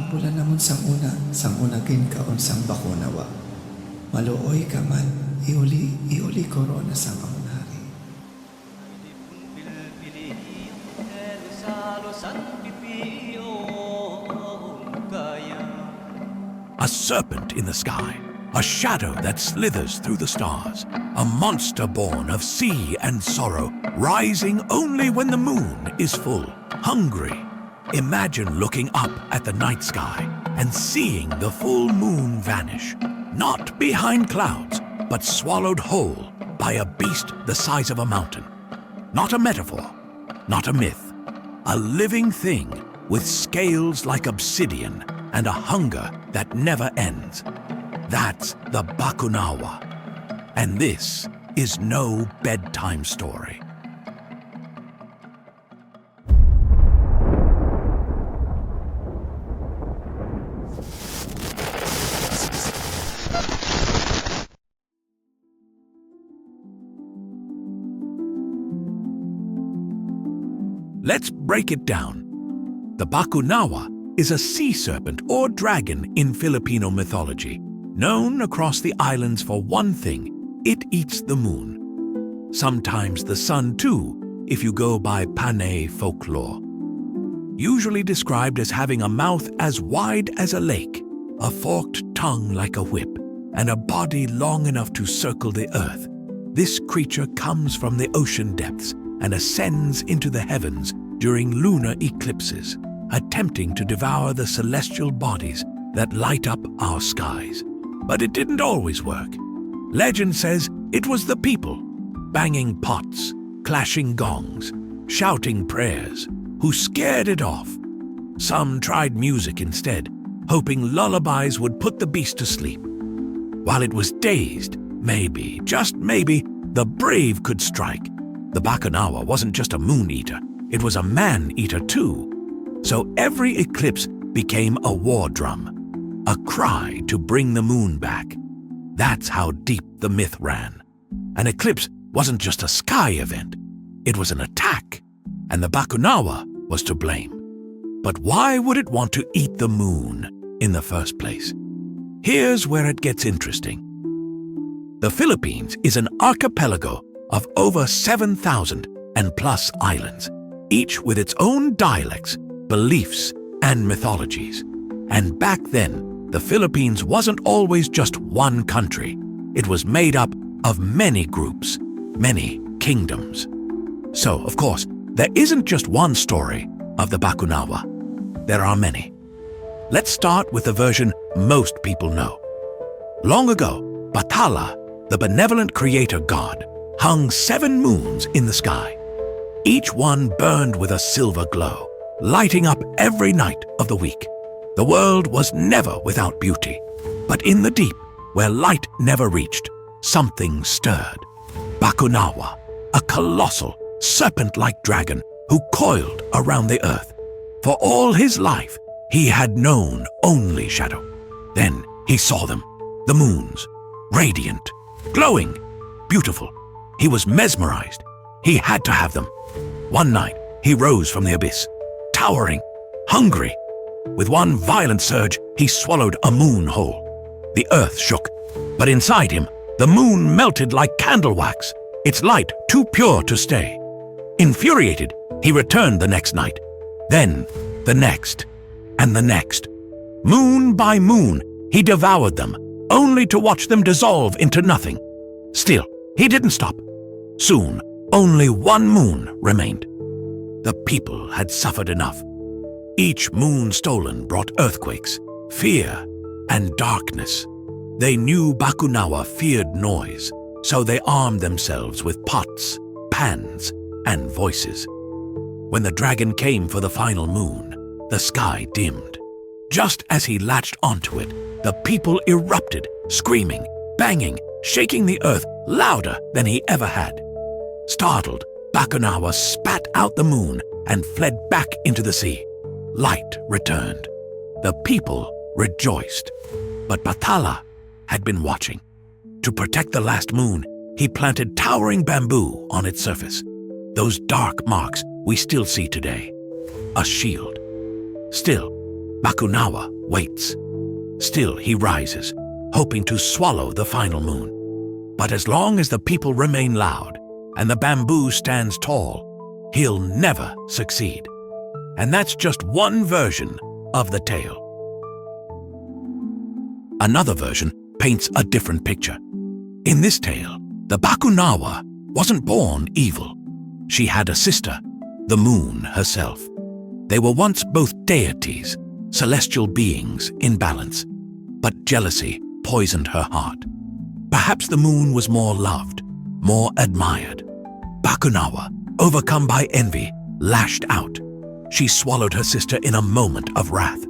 Bulan namun sang unagin kaon sang Bakunawa. Maluoy ka man, iuli korona sang among hari. A serpent in the sky, a shadow that slithers through the stars, a monster born of sea and sorrow, rising only when the moon is full, hungry. Imagine looking up at the night sky and seeing the full moon vanish, not behind clouds, but swallowed whole by a beast the size of a mountain. Not a metaphor, not a myth, a living thing with scales like obsidian and a hunger that never ends. That's the Bakunawa. And this is no bedtime story. Let's break it down. The Bakunawa is a sea serpent or dragon in Filipino mythology, known across the islands for one thing: it eats the moon. Sometimes the sun too, if you go by Panay folklore. Usually described as having a mouth as wide as a lake, a forked tongue like a whip, and a body long enough to circle the earth, this creature comes from the ocean depths and ascends into the heavens during lunar eclipses, attempting to devour the celestial bodies that light up our skies. But it didn't always work. Legend says it was the people, banging pots, clashing gongs, shouting prayers, who scared it off. Some tried music instead, hoping lullabies would put the beast to sleep. While it was dazed, maybe, just maybe, the brave could strike. The Bakunawa wasn't just a moon-eater, it was a man-eater too. So every eclipse became a war drum, a cry to bring the moon back. That's how deep the myth ran. An eclipse wasn't just a sky event, it was an attack, and the Bakunawa was to blame. But why would it want to eat the moon in the first place? Here's where it gets interesting. The Philippines is an archipelago of over 7,000 and plus islands, each with its own dialects, beliefs, and mythologies. And back then, the Philippines wasn't always just one country. It was made up of many groups, many kingdoms. So, of course, there isn't just one story of the Bakunawa. There are many. Let's start with the version most people know. Long ago, Batala, the benevolent creator god, hung 7 moons in the sky. Each one burned with a silver glow, lighting up every night of the week. The world was never without beauty, but in the deep, where light never reached, something stirred. Bakunawa, a colossal, serpent-like dragon who coiled around the earth. For all his life, he had known only shadow. Then he saw them, the moons, radiant, glowing, beautiful. He was mesmerized. He had to have them. One night, he rose from the abyss, towering, hungry. With one violent surge, he swallowed a moon whole. The earth shook, but inside him, the moon melted like candle wax, its light too pure to stay. Infuriated, he returned the next night, then the next, and the next. Moon by moon, he devoured them, only to watch them dissolve into nothing. Still, he didn't stop. Soon, only one moon remained. The people had suffered enough. Each moon stolen brought earthquakes, fear, and darkness. They knew Bakunawa feared noise, so they armed themselves with pots, pans, and voices. When the dragon came for the final moon, the sky dimmed. Just as he latched onto it, the people erupted, screaming, banging, shaking the earth louder than he ever had. Startled, Bakunawa spat out the moon and fled back into the sea. Light returned. The people rejoiced. But Batala had been watching. To protect the last moon, he planted towering bamboo on its surface. Those dark marks we still see today. A shield. Still, Bakunawa waits. Still he rises, hoping to swallow the final moon. But as long as the people remain loud and the bamboo stands tall, he'll never succeed. And that's just one version of the tale. Another version paints a different picture. In this tale, the Bakunawa wasn't born evil. She had a sister, the moon herself. They were once both deities, celestial beings in balance. But jealousy poisoned her heart. Perhaps the moon was more loved, more admired. Bakunawa, overcome by envy, lashed out. She swallowed her sister in a moment of wrath.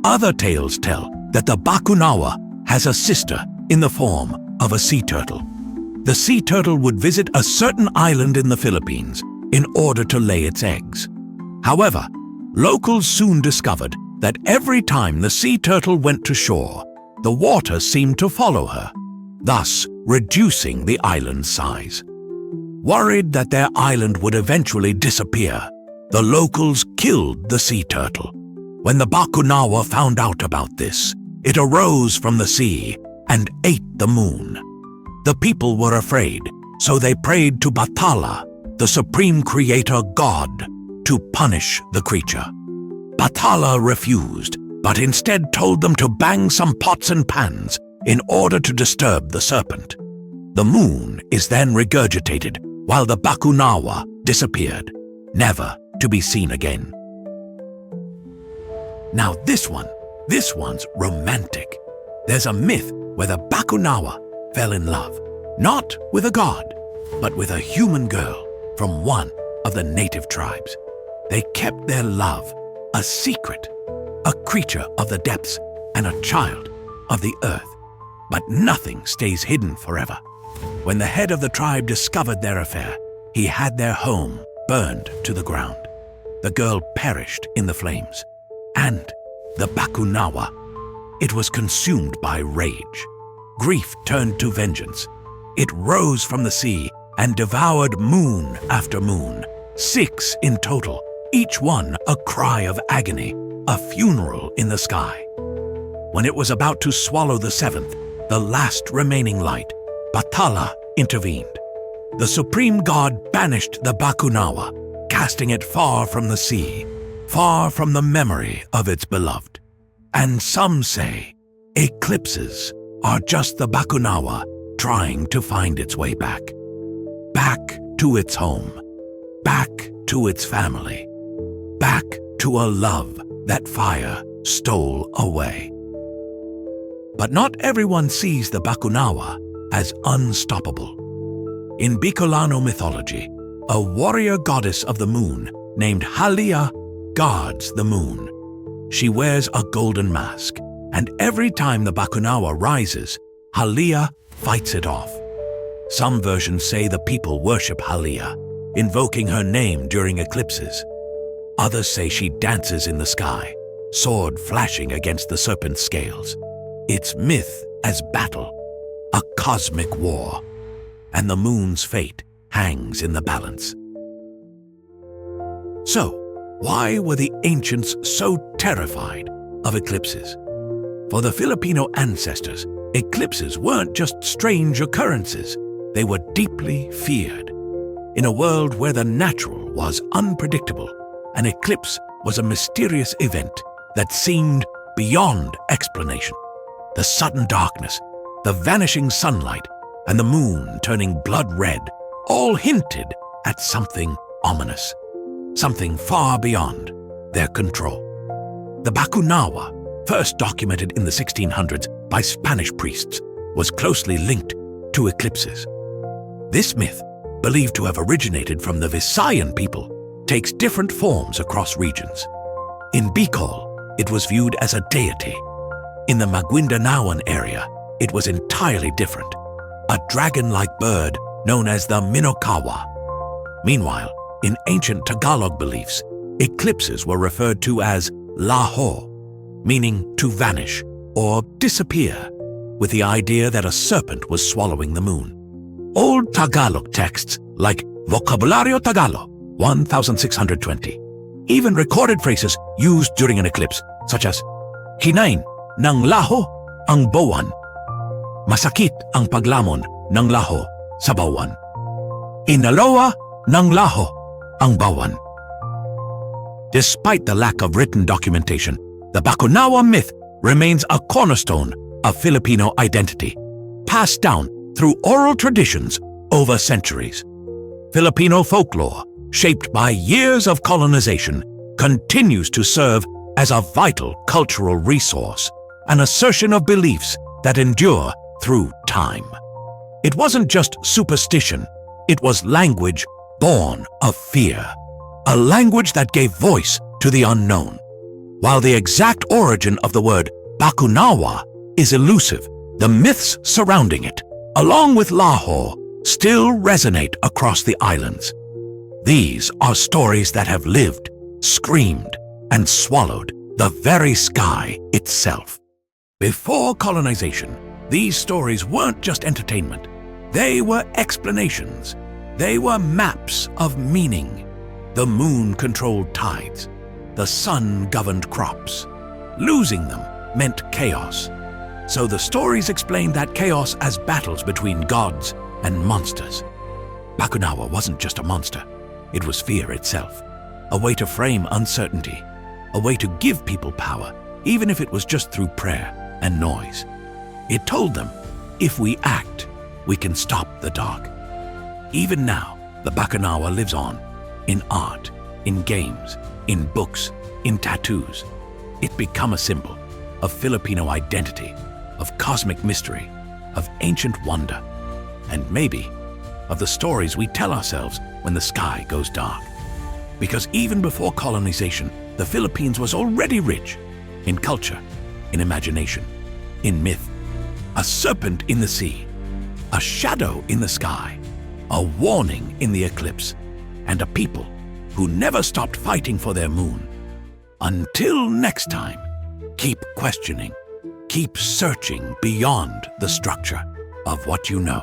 Other tales tell that the Bakunawa has a sister in the form of a sea turtle. The sea turtle would visit a certain island in the Philippines in order to lay its eggs. However, locals soon discovered that every time the sea turtle went to shore, the water seemed to follow her, thus reducing the island's size. Worried that their island would eventually disappear, the locals killed the sea turtle. When the Bakunawa found out about this, it arose from the sea and ate the moon. The people were afraid, so they prayed to Batala, the supreme creator god, to punish the creature. Batala refused, but instead told them to bang some pots and pans in order to disturb the serpent. The moon is then regurgitated while the Bakunawa disappeared, never to be seen again. Now this one's romantic. There's a myth where the Bakunawa fell in love, not with a god, but with a human girl from one of the native tribes. They kept their love a secret, a creature of the depths and a child of the earth. But nothing stays hidden forever. When the head of the tribe discovered their affair, he had their home burned to the ground. The girl perished in the flames, and the Bakunawa, it was consumed by rage. Grief turned to vengeance. It rose from the sea and devoured moon after moon, 6 in total, each one a cry of agony, a funeral in the sky. When it was about to swallow the 7th, the last remaining light, Batala intervened. The supreme god banished the Bakunawa, casting it far from the sea, far from the memory of its beloved. And some say eclipses are just the Bakunawa trying to find its way back. Back to its home, back to its family, back to a love that fire stole away. But not everyone sees the Bakunawa as unstoppable. In Bicolano mythology, a warrior goddess of the moon named Haliya guards the moon. She wears a golden mask, and every time the Bakunawa rises, Haliya fights it off. Some versions say the people worship Haliya, invoking her name during eclipses. Others say she dances in the sky, sword flashing against the serpent's scales. It's myth as battle, a cosmic war, and the moon's fate hangs in the balance. So, why were the ancients so terrified of eclipses? For the Filipino ancestors, eclipses weren't just strange occurrences, they were deeply feared. In a world where the natural was unpredictable, an eclipse was a mysterious event that seemed beyond explanation. The sudden darkness, the vanishing sunlight, and the moon turning blood red all hinted at something ominous, something far beyond their control. The Bakunawa, first documented in the 1600s by Spanish priests, was closely linked to eclipses. This myth, believed to have originated from the Visayan people, takes different forms across regions. In Bicol, it was viewed as a deity. In the Maguindanaoan area, it was entirely different, a dragon-like bird known as the Minokawa. Meanwhile, in ancient Tagalog beliefs, eclipses were referred to as laho, meaning to vanish or disappear. with the idea that a serpent was swallowing the moon. Old Tagalog texts like Vocabulario Tagalog 1620, even recorded phrases used during an eclipse such as Hinain ng laho ang bawan, masakit ang paglamon ng laho sa bawan, inalawa ng laho ang bawan. Despite the lack of written documentation, the Bakunawa myth remains a cornerstone of Filipino identity, passed down through oral traditions over centuries. Filipino folklore, shaped by years of colonization, continues to serve as a vital cultural resource, an assertion of beliefs that endure through time. It wasn't just superstition, it was language born of fear, a language that gave voice to the unknown. While the exact origin of the word Bakunawa is elusive, the myths surrounding it, along with Laho, still resonate across the islands. These are stories that have lived, screamed, and swallowed the very sky itself. Before colonization, these stories weren't just entertainment. They were explanations. They were maps of meaning. The moon controlled tides. The sun governed crops. Losing them meant chaos. So the stories explained that chaos as battles between gods and monsters. Bakunawa wasn't just a monster. It was fear itself. A way to frame uncertainty. A way to give people power, even if it was just through prayer and noise. It told them, if we act, we can stop the dark. Even now, the Bakunawa lives on, in art, in games, in books, in tattoos. It became a symbol of Filipino identity, of cosmic mystery, of ancient wonder, and maybe of the stories we tell ourselves when the sky goes dark. Because even before colonization, the Philippines was already rich in culture, in imagination, in myth. A serpent in the sea, a shadow in the sky, a warning in the eclipse, and a people who never stopped fighting for their moon. Until next time, keep questioning, keep searching beyond the structure of what you know.